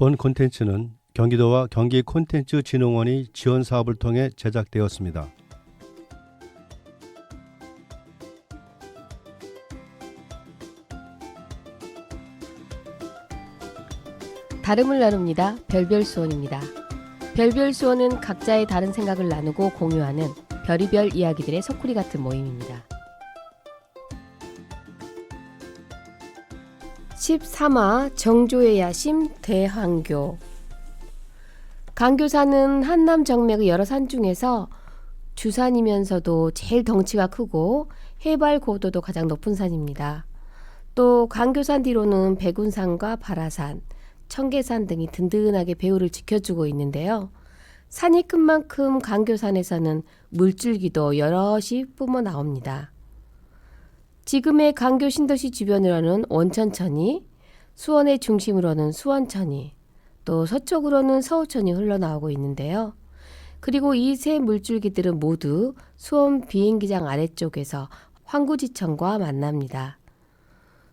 본 콘텐츠는 경기도와 경기콘텐츠진흥원이 지원 사업을 통해 제작되었습니다. 다름을 나눕니다. 별별수원입니다. 별별수원은 각자의 다른 생각을 나누고 공유하는 별의별 이야기들의 소쿠리 같은 모임입니다. 13화 정조의 야심 대황교. 강교산은 한남 정맥의 여러 산 중에서 주산이면서도 제일 덩치가 크고 해발 고도도 가장 높은 산입니다. 또 강교산 뒤로는 백운산과 발화산, 청계산 등이 든든하게 배후를 지켜주고 있는데요. 산이 큰 만큼 강교산에서는 물줄기도 여럿이 뿜어 나옵니다. 지금의 강교 신도시 주변으로는 원천천이, 수원의 중심으로는 수원천이, 또 서쪽으로는 서우천이 흘러나오고 있는데요. 그리고 이 세 물줄기들은 모두 수원 비행기장 아래쪽에서 황구지천과 만납니다.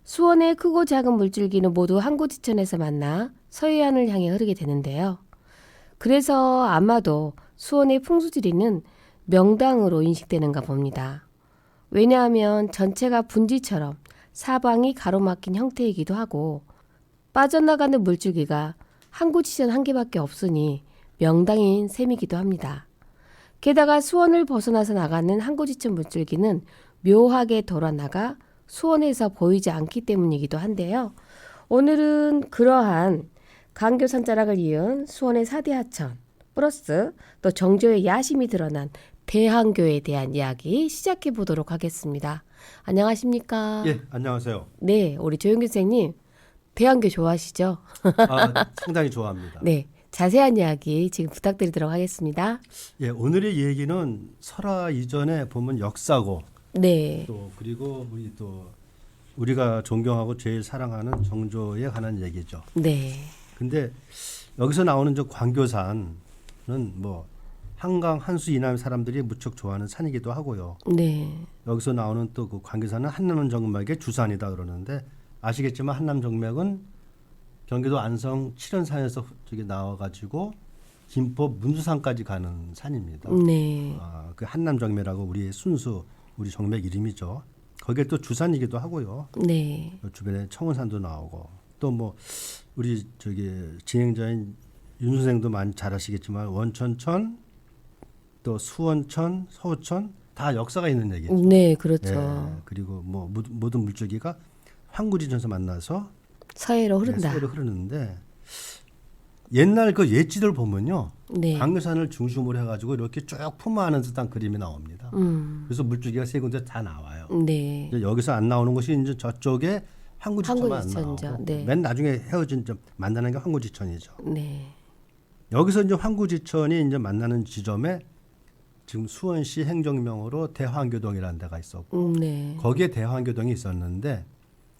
수원의 크고 작은 물줄기는 모두 황구지천에서 만나 서해안을 향해 흐르게 되는데요. 그래서 아마도 수원의 풍수지리는 명당으로 인식되는가 봅니다. 왜냐하면 전체가 분지처럼 사방이 가로막힌 형태이기도 하고 빠져나가는 물줄기가 항구지천 한 개밖에 없으니 명당인 셈이기도 합니다. 게다가 수원을 벗어나서 나가는 항구지천 물줄기는 묘하게 돌아나가 수원에서 보이지 않기 때문이기도 한데요. 오늘은 그러한 강교산 자락을 이은 수원의 4대 하천 플러스 또 정조의 야심이 드러난 대황교에 대한 이야기 시작해 보도록 하겠습니다. 안녕하십니까? 예, 안녕하세요. 네, 우리 조영규 선생님 대황교 좋아하시죠? 상당히 좋아합니다. 네, 자세한 이야기 지금 부탁드리도록 하겠습니다. 예, 오늘의 얘기는 설화 이전에 보면 역사고, 네, 또 그리고 우리가 존경하고 제일 사랑하는 정조에 관한 얘기죠. 네, 근데 여기서 나오는 저 광교산은 뭐 한강 한수 이남 사람들이 무척 좋아하는 산이기도 하고요. 네, 여기서 나오는 또 그 광교산은 한남 정맥의 주산이다 그러는데 아시겠지만 한남 정맥은 경기도 안성 칠연산에서 저기 나와가지고 김포 문수산까지 가는 산입니다. 네, 그 한남 정맥이라고 우리의 순수 우리 정맥 이름이죠. 거기에 또 주산이기도 하고요. 네, 주변에 청운산도 나오고 또 뭐 우리 저기 진행자인 윤 선생도 많이 잘 아시겠지만 원천천 또 수원천, 서우천 다 역사가 있는 얘기죠. 네, 그렇죠. 예, 그리고 뭐 모든 물줄기가 황구지천에서 만나서 서해로 흐른다. 서해로 흐르는데 옛날 그 옛지들 보면요. 네, 광교산을 중심으로 해가지고 이렇게 쭉 품어안은 듯한 그림이 나옵니다. 그래서 물줄기가 세 군데 다 나와요. 네, 이제 여기서 안 나오는 것이 이제 저쪽에 황구지천만 안 황구지천이죠. 나오고 네. 맨 나중에 헤어진 만나는 게 황구지천이죠. 네, 여기서 이제 황구지천이 이제 만나는 지점에 지금 수원시 행정명으로 대황교동이라는 데가 있었고 네, 거기에 대황교동이 있었는데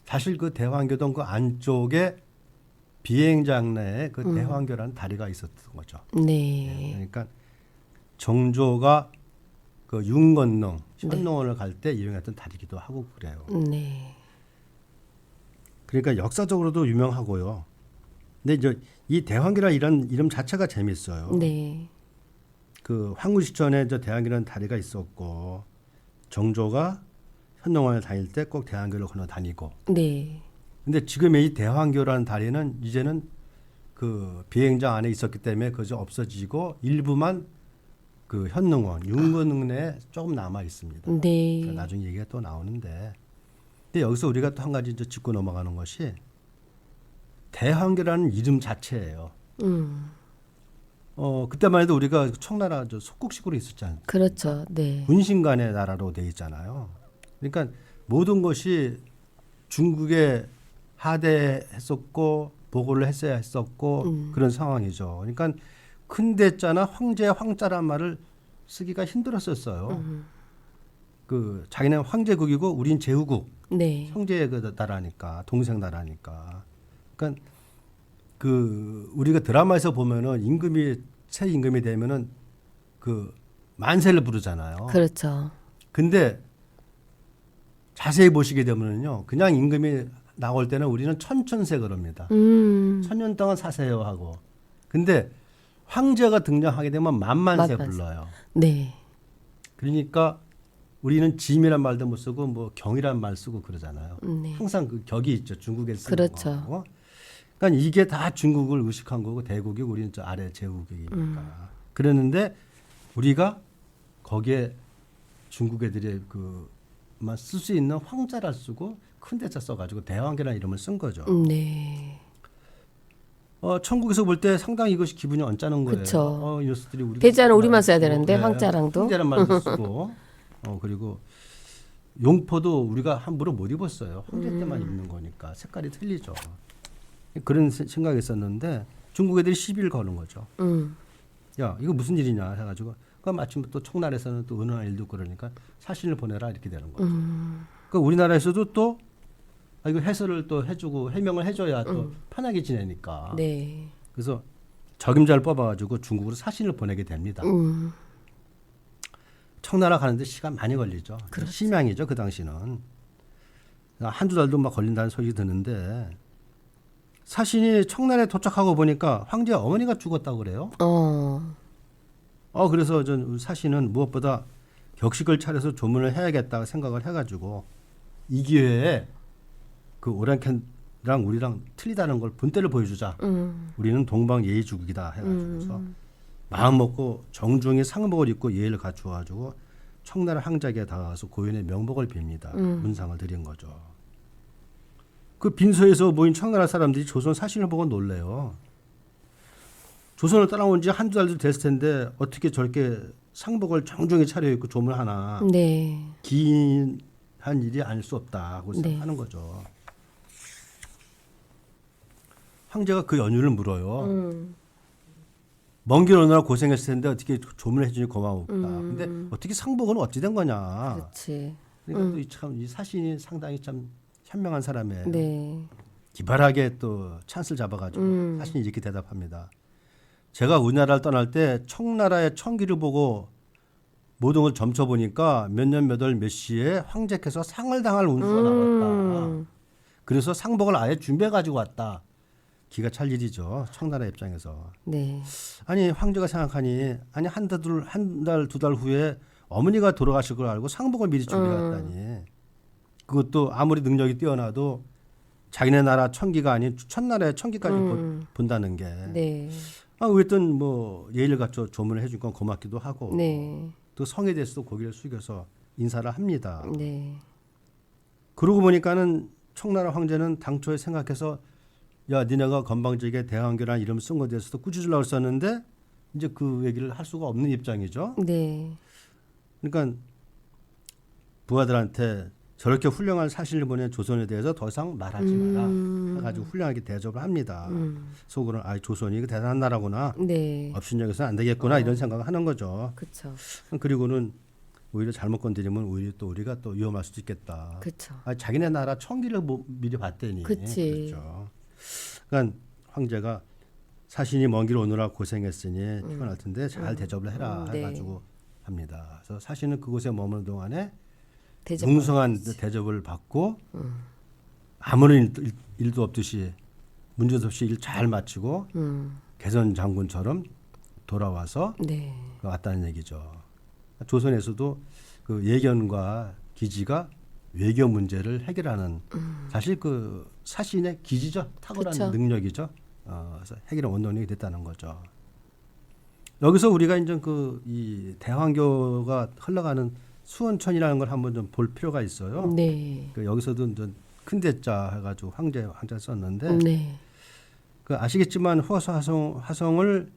사실 그 대황교동 그 안쪽에 비행장 내에 그 대황교라는 다리가 있었던 거죠. 네, 그러니까 정조가 그 윤건능 현농원을 갈 때 이용했던 다리기도 하고 그래요. 네, 그러니까 역사적으로도 유명하고요. 근데 이제 이 대황교라는 이름 자체가 재밌어요. 네, 그 황구지천에 저 대황교라는 다리가 있었고 정조가 현농원을 다닐 때 꼭 대황교를 건너 다니고. 네, 근데 지금의 이 대황교라는 다리는 이제는 그 비행장 안에 있었기 때문에 그저 없어지고 일부만 그 현능원, 윤건능 내에 조금 남아 있습니다. 네, 그러니까 나중에 얘기가 또 나오는데, 근데 여기서 우리가 또 한 가지 이제 짚고 넘어가는 것이 대황교라는 이름 자체예요. 그때만 해도 우리가 청나라 저 속국식으로 있었잖아요. 그렇죠. 네, 군신간의 나라로 돼 있잖아요. 그러니까 모든 것이 중국에 하대했었고 보고를 했어야 했었고 그런 상황이죠. 그러니까 큰 대자나 황제의 황자란 말을 쓰기가 힘들었었어요. 그 자기는 황제국이고 우린 제후국, 네, 형제의 그 나라니까 동생 나라니까. 그러니까 그 우리가 드라마에서 보면은 새 임금이 되면은 그 만세를 부르잖아요. 그렇죠. 근데 자세히 보시게 되면은요, 그냥 임금이 나올 때는 우리는 천천세 그럽니다. 1000년 동안 사세요 하고. 근데 황제가 등장하게 되면 만만세 만만세. 불러요. 네. 그러니까 우리는 짐이란 말도 못 쓰고 뭐 경이란 말 쓰고 그러잖아요. 네. 항상 그 격이 있죠. 중국에 쓰는 그렇죠. 거. 그러니까 이게 다 중국을 의식한 거고 대국이 우리는 저 아래 제국이니까. 그랬는데 우리가 거기에 중국 애들이 그만 쓸 수 있는 황자를 쓰고 큰 대자 써가지고 대왕계라는 이름을 쓴 거죠. 네. 천국에서 볼 때 상당히 이것이 기분이 언짢은 거예요. 그쵸. 이 녀석들이 우리 대자는 우리만 써야 되는데 황자랑도. 황자란 말도 쓰고 그리고 용포도 우리가 함부로 못 입었어요. 황제 때만 입는 거니까 색깔이 틀리죠. 그런 생각이 있었는데 중국 애들이 시비를 거는 거죠. 야 이거 무슨 일이냐 해가지고 그 마침 또 청나라에서는 또 은은한 일도 있고 그러니까 사신을 보내라 이렇게 되는 거죠. 그러니까 우리나라에서도 또 이거 해설을 또 해주고 해명을 해줘야 또 편하게 지내니까. 네. 그래서 적임자를 뽑아가지고 중국으로 사신을 보내게 됩니다. 청나라 가는데 시간 많이 걸리죠. 그렇죠. 심양이죠 그 당시는. 한두 달도 막 걸린다는 소식이 드는데 사신이 청나라에 도착하고 보니까 황제 어머니가 죽었다고 그래요. 그래서 전 사신은 무엇보다 격식을 차려서 조문을 해야겠다 생각을 해가지고 이 기회에 그 오랑캐랑 우리랑 틀리다는 걸 본때를 보여주자. 우리는 동방 예의주국이다 해가지고서 마음 먹고 정중히 상복을 입고 예의를 갖추어가지고 청나라 황제에게 다가가서 고인의 명복을 빕니다. 문상을 드린 거죠. 그 빈소에서 모인 청나라 사람들이 조선 사신을 보고 놀래요. 조선을 따라온 지 한두 달도 됐을 텐데 어떻게 저렇게 상복을 정중히 차려입고 조문하나. 네. 기이한 일이 아닐 수 없다고 네. 생각하는 거죠. 황제가 그 연유를 물어요. 먼 길 오느라 고생했을 텐데 어떻게 조문을 해주니 고마웠다. 근데 어떻게 상복은 어찌 된 거냐. 그렇지. 그러니까 이 사신이 상당히 참 현명한 사람이에요. 네. 기발하게 또 찬스를 잡아가지고 사신이 이렇게 대답합니다. 제가 우리나라를 떠날 때 청나라의 청기를 보고 모든 걸 점쳐보니까 몇 년 몇 월 몇 시에 황제께서 상을 당할 운수가 나왔다. 그래서 상복을 아예 준비해가지고 왔다. 기가 찰 일이죠. 청나라 입장에서. 네. 아니 황제가 생각하니 아니 한 달 두 달 후에 어머니가 돌아가실 걸 알고 상복을 미리 준비해왔다니. 그것도 아무리 능력이 뛰어나도 자기네 나라 청기가 아닌 천나라의 청기까지 본다는 게. 네. 어쨌든 뭐 예의를 갖춰 조문을 해준 건 고맙기도 하고. 네. 또 성에 대해서도 고개를 숙여서 인사를 합니다. 네. 그러고 보니까는 청나라 황제는 당초에 생각해서 야 니네가 건방지게 대왕교라는 이름 쓴 것에 대해서도 꾸짖으려고 했었는데 이제 그 얘기를 할 수가 없는 입장이죠. 네. 그러니까 부하들한테 저렇게 훌륭한 사실을 보낸 조선에 대해서 더 이상 말하지 마라 해가지고 훌륭하게 대접을 합니다. 속으로는 조선이 대단한 나라구나. 네. 업신여기서는 안 되겠구나 이런 생각을 하는 거죠. 그렇죠. 그리고는 오히려 잘못 건드리면 오히려 또 우리가 또 위험할 수도 있겠다. 그렇죠. 자기네 나라 청기를 미리 봤더니 그치. 그렇죠. 그러니까 황제가 사신이 먼 길 오느라 고생했으니 피곤할 텐데 잘 대접을 해라 네. 해가지고 합니다. 그래서 사신은 그곳에 머무는 동안에 대접. 웅성한 대접을 받고 아무런 일도 없듯이 문제도 없이 일 잘 마치고 개선 장군처럼 돌아와서 네. 왔다는 얘기죠. 조선에서도 그 예견과 기지가 외교 문제를 해결하는 사실 그 사신의 기지죠. 탁월한 그쵸. 능력이죠. 그래서 해결의 원동력이 됐다는 거죠. 여기서 우리가 이제 이 대왕교가 흘러가는 수원천이라는 걸 한번 좀 볼 필요가 있어요. 네. 여기서도 이제 큰 대자 해가지고 황제 썼는데 네. 아시겠지만 화성을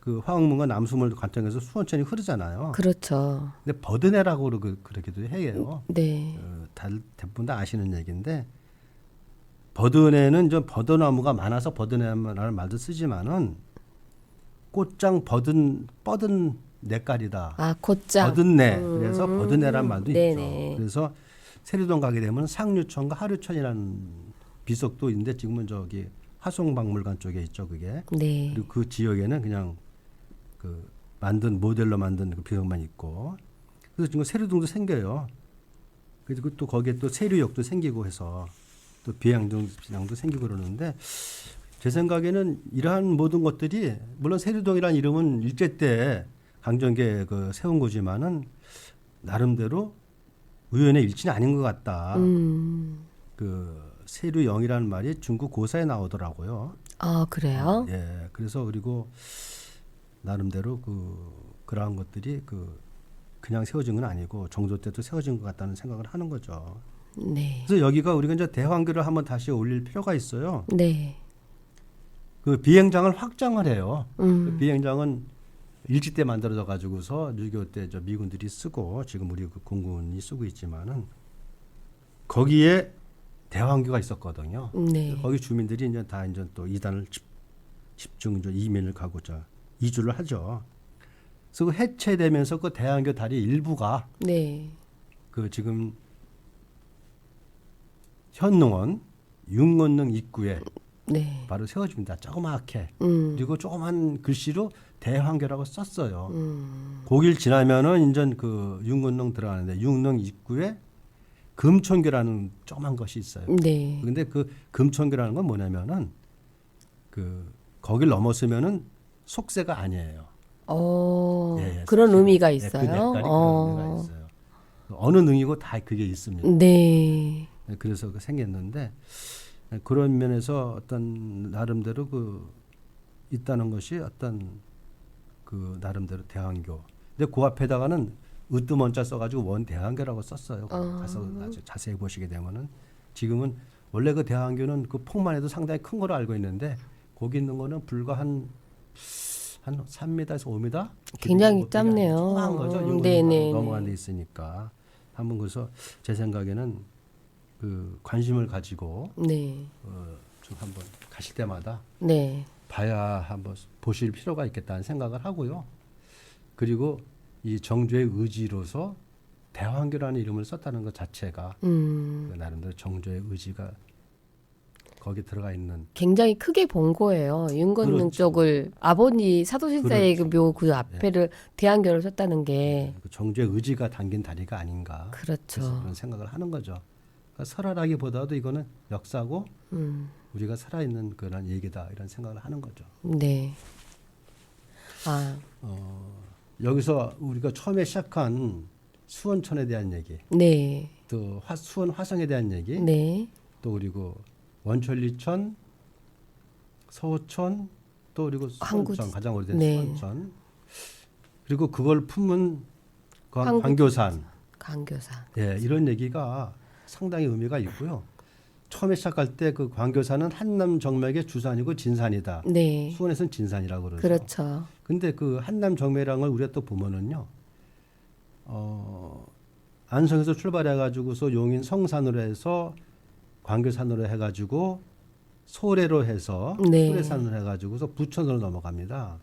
그 화흥문과 남수물 관통해서 수원천이 흐르잖아요. 그렇죠. 근데 버드네라고 그러기도 해요. 네. 대부분 다 아시는 얘기인데 버드네는 좀 버드나무가 많아서 버드네라는 말도 쓰지만은 꽃장 뻗은 냇가리다. 곧장. 버드네. 그래서 버드네란 말도 네네. 있죠. 그래서 세리동 가게 되면 상류천과 하류천이라는 비석도 있는데 지금은 저기 화성박물관 쪽에 있죠. 그게. 네. 그리고 그 지역에는 그냥 그 모델로 만든 그 비석만 있고. 그래서 지금 세류동도 생겨요. 그리고 또 거기에 또 세류역도 생기고 해서 또 비양정도 생기고 그러는데 제 생각에는 이러한 모든 것들이 물론 세류동이라는 이름은 일제 때 강정계 그 세운 거지만은 나름대로 우연의 일치는 아닌 것 같다. 그 세류영이라는 말이 중국 고사에 나오더라고요. 아, 그래요? 예. 그래서 그리고 나름대로 그러한 것들이 그냥 세워진 건 아니고 정조 때도 세워진 것 같다는 생각을 하는 거죠. 네. 그래서 여기가 우리가 이제 대왕교를 한번 다시 올릴 필요가 있어요. 네. 그 비행장을 확장을 해요. 음. 그 비행장은 일제 때 만들어져 가지고서 6.25 때 저 미군들이 쓰고 지금 우리 그 공군이 쓰고 있지만은 거기에 대왕교가 있었거든요. 네. 거기 주민들이 이제 다 이제 또 이단을 집중 이제 이민을 가고 이주를 하죠. 그래서 그 해체되면서 그 대왕교 다리 일부가 네. 그 지금 현농원 윤건능 입구에 네. 바로 세워집니다. 조그맣게. 음. 그리고 조그만 글씨로 대왕교라고 썼어요. 거길 지나면은 인전 그 윤건능 들어가는데 윤건능 입구에 금촌교라는 조그만 것이 있어요. 네. 근데 그 금촌교라는 건 뭐냐면은 그 거길 넘었으면은 속세가 아니에요. 그런 속세. 의미가 예, 있어요. 그 대가리 그런 의미가 있어요. 어느 능이고 다 그게 있습니다. 네. 네, 그래서 생겼는데 그런 면에서 어떤 나름대로 있다는 것이 어떤 그 나름대로 대왕교. 근데 그 앞에다가는 으뜸원자 써가지고 원대왕교라고 썼어요. 가서 아주 자세히 보시게 되면은 지금은 원래 그 대왕교는 그 폭만 해도 상당히 큰 거로 알고 있는데 거기 있는 거는 불과 한 3m에서 5m 굉장히 짧네요. 조그만 거죠. 네네. 넘어간 데 있으니까 한번 그래서 제 생각에는 그 관심을 가지고 네. 좀 한번 가실 때마다 네. 봐야 한번 보실 필요가 있겠다는 생각을 하고요. 그리고 이 정조의 의지로서 대왕교라는 이름을 썼다는 것 자체가 그 나름대로 정조의 의지가 거기 들어가 있는 굉장히 크게 본 거예요. 윤건능 그렇죠. 쪽을 아버지 사도신사의 그렇죠. 그 묘 그 앞에를 대안교를 썼다는 게 그 정조의 의지가 담긴 다리가 아닌가. 그래서 그렇죠. 그런 생각을 하는 거죠. 그러니까 설화라기보다도 이거는 역사고 우리가 살아있는 그런 얘기다 이런 생각을 하는 거죠. 네. 아, 여기서 우리가 처음에 시작한 수원천에 대한 얘기, 네. 또 수원 화성에 대한 얘기, 네. 또 그리고 원천리천, 서호천, 또 그리고 항구- 수원천 가장 오래된 네. 수원천, 그리고 그걸 품은 항구- 광교산, 강교사. 예, 이런 얘기가 상당히 의미가 있고요. 처음에 시작할 때 그 광교산은 한남 정맥의 주산이고 진산이다. 네. 수원에서는 진산이라고 그러죠. 그렇죠. 근데 그 한남 정맥이라는 걸 우리가 또 보면은요. 안성에서 출발해 가지고서 용인 성산으로 해서 광교산으로 해 가지고 소래로 해서 네. 소래산으로 해 가지고서 부천으로 넘어갑니다.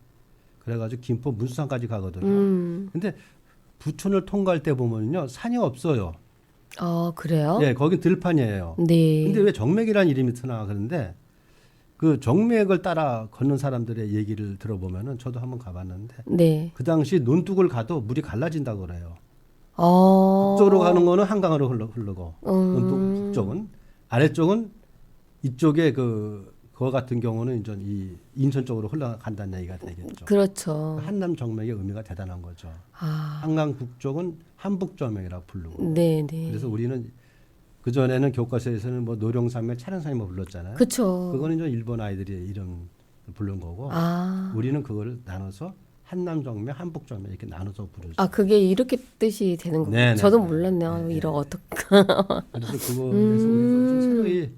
그래 가지고 김포 문수산까지 가거든요. 근데 부천을 통과할 때 보면요. 산이 없어요. 그래요? 예, 거긴 들판이에요. 네. 근데 왜 정맥이라는 이름이 드나 그런데 그 정맥을 따라 걷는 사람들의 얘기를 들어보면은 저도 한번 가봤는데 네. 그 당시 논둑을 가도 물이 갈라진다고 그래요. 어. 북쪽으로 가는 거는 한강으로 흐르고 논둑 북쪽은 아래쪽은 이쪽에 그거 같은 경우는 이제 이 인천 쪽으로 흘러간다는 얘기가 되겠죠. 그렇죠. 한남 정맥의 의미가 대단한 거죠. 아. 한강 북쪽은 한북 정맥이라고 부르고. 네, 네. 그래서 우리는 그 전에는 교과서에서는 뭐 노령산맥, 차량산맥 뭐 불렀잖아요. 그렇죠. 그거는 이제 일본 아이들이 이름 부른 거고 아. 우리는 그걸 나눠서 한남정맥, 한북정맥 이렇게 나눠서 부르죠. 아, 그게 이렇게 뜻이 되는 거예요. 네네. 저도 몰랐네요. 네. 이런 어떻게. 그래서 그거에서 우리도 좀 새로이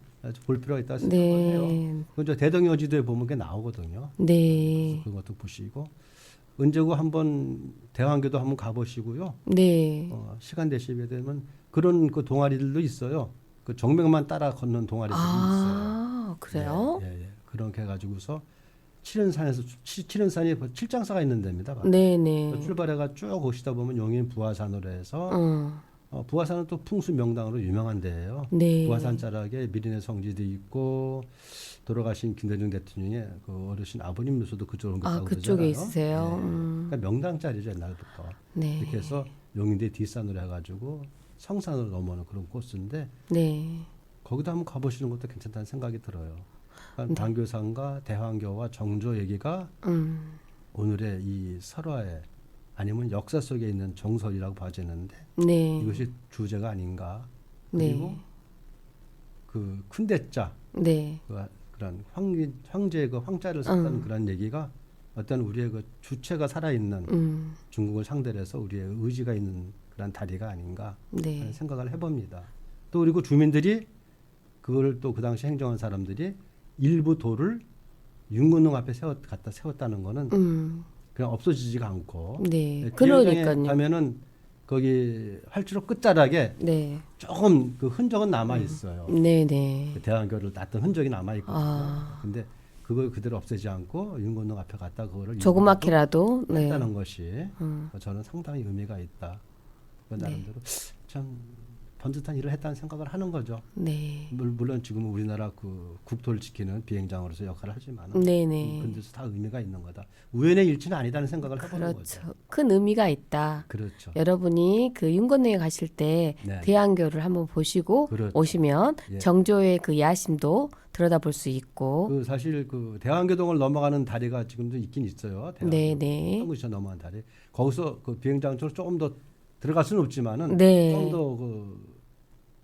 볼 필요가 있다 생각을 해요. 네. 그저 대동여지도에 보면 그게 나오거든요. 네. 그것도 보시고 언제고 한번 대왕교도 한번 가보시고요. 네. 시간 되시게 되면 그런 그 동아리들도 있어요. 그 정맥만 따라 걷는 동아리들이 있어요. 그래요? 예, 예. 그렇게 해가지고서 칠연산에서 칠연산이 칠장사가 있는 데입니다. 네네. 출발해가 쭉 오시다 보면 용인 부하산으로 해서 부하산은 또 풍수 명당으로 유명한 데예요. 네. 부하산 자락에 미린의 성지도 있고 돌아가신 김대중 대통령의 그 어르신 아버님 묘소도 그쪽으로 옮겼다고 그쪽에 그러잖아요. 있으세요? 예. 그러니까 명당짜리죠 옛날부터. 네. 이렇게 해서 용인대 뒷산으로 해가지고 성산으로 넘어오는 그런 코스인데 네. 거기도 한번 가보시는 것도 괜찮다는 생각이 들어요. 그러니까 네. 광교산과 대환교와 정조 얘기가 오늘의 이 설화에 아니면 역사 속에 있는 정설이라고 봐지는데 네. 이것이 주제가 아닌가. 네. 그리고 그 큰대자 네. 그런 황제의 그 황자를 썼다는 그런 얘기가 어떤 우리의 그 주체가 살아있는 중국을 상대로 해서 우리의 의지가 있는 그런 다리가 아닌가 네. 하는 생각을 해봅니다. 또 그리고 주민들이 그걸 또 그 당시 행정한 사람들이 일부 돌을 윤건릉 앞에 갖다 세웠다는 거는 그냥 없어지지가 않고 네. 비행장에 그러니까요. 가면은 거기 활주로 끝자락에 네. 조금 그 흔적은 남아 있어요. 네, 네. 그 대환교를 놨던 흔적이 남아 있거든요. 아. 근데 그걸 그대로 없애지 않고 윤건릉 앞에 갖다 그거를 조그맣게라도 네. 했다는 것이 저는 상당히 의미가 있다. 그 나름대로 참 번듯한 일을 했다는 생각을 하는 거죠. 네. 물론 지금은 우리나라 그 국토를 지키는 비행장으로서 역할을 하지만 네, 네. 근데서 다 의미가 있는 거다. 우연의 일치는 아니다는 생각을 해보는 거죠. 그렇죠. 큰 의미가 있다. 그렇죠. 여러분이 그 윤건릉에 가실 때 네. 대안교를 한번 보시고 그렇죠. 오시면 예. 정조의 그 야심도 들여다볼 수 있고. 그 사실 그 대환교동을 넘어가는 다리가 지금도 있긴 있어요. 네, 네. 한국에서 넘어간 다리. 거기서 그 비행장 쪽으로 조금 더 들어갈 수는 없지만은 네. 좀 더 그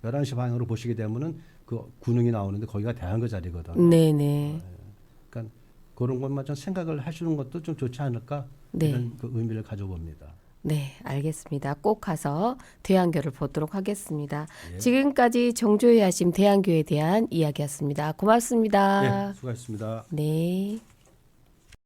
11시 방향으로 보시게 되면은 그 군흥이 나오는데 거기가 대환교 자리거든요. 네, 네. 그러니까 그런 것만 좀 생각을 하시는 것도 좀 좋지 않을까 네. 이런 그 의미를 가져봅니다. 네, 알겠습니다. 꼭 가서 대안교를 보도록 하겠습니다. 예. 지금까지 정조의 야심 대안교에 대한 이야기였습니다. 고맙습니다. 예, 수고하셨습니다. 네.